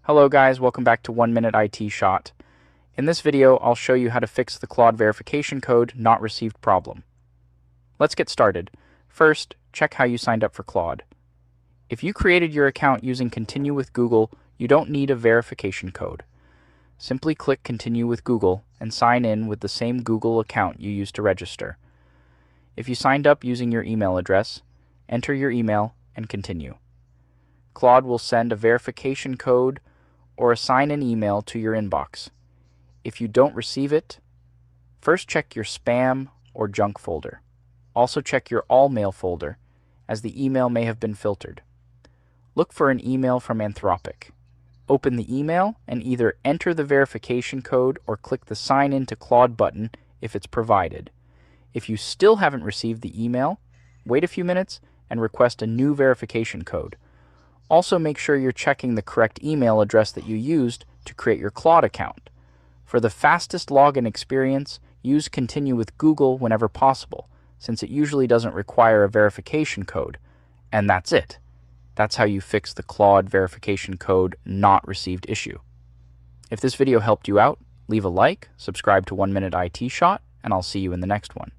Hello guys, welcome back to 1 Minute IT Shot. In this video, I'll show you how to fix the Claude verification code not received problem. Let's get started. First, check how you signed up for Claude. If you created your account using Continue with Google, you don't need a verification code. Simply click Continue with Google and sign in with the same Google account you used to register. If you signed up using your email address, enter your email and continue. Claude will send a verification code or assign an email to your inbox. If you don't receive it, first check your spam or junk folder. Also check your all mail folder, as the email may have been filtered. Look for an email from Anthropic. Open the email and either enter the verification code or click the Sign in to Claude button if it's provided. If you still haven't received the email, wait a few minutes and request a new verification code. Also make sure you're checking the correct email address that you used to create your Claude account. For the fastest login experience, use Continue with Google whenever possible, since it usually doesn't require a verification code. And that's it. That's how you fix the Claude verification code not received issue. If this video helped you out, leave a like, subscribe to 1 Minute IT Shot, and I'll see you in the next one.